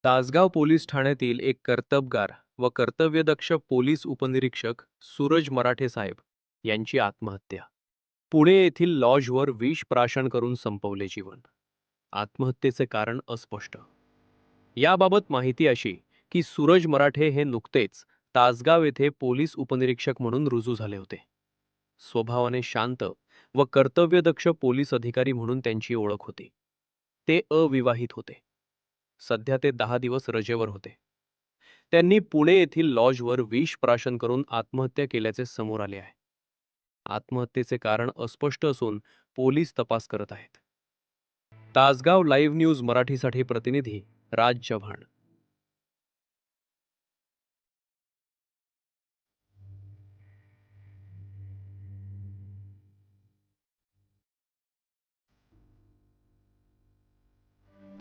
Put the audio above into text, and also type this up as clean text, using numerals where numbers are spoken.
Tasgaon police ठाण्यातील एक कर्तबगार व कर्तव्यदक्ष पोलीस उपनिरीक्षक सूरज मराठे साहेब यांची आत्महत्या. पुणे येथील लॉजवर विष प्राशन करून संपवले जीवन. आत्महत्येचे कारण अस्पष्ट. याबाबत माहिती अशी की सूरज मराठे हे नुकतेच तासगाव येथे पोलीस उपनिरीक्षक म्हणून रुजू झाले होते. स्वभावाने शांत व कर्तव्यदक्ष पोलीस अधिकारी म्हणून त्यांची ओळख होती. ते अविवाहित होते. सध्या ते 10 दिवस रजेवर होते. त्यांनी पुणे येथील लॉजवर विष प्राशन करून आत्महत्या केल्याचे समोर आले आहे. आत्महत्येचे कारण अस्पष्ट असून पोलीस तपास करत आहेत. तासगाव लाईव्ह न्यूज मराठीसाठी प्रतिनिधी राज चव्हाण.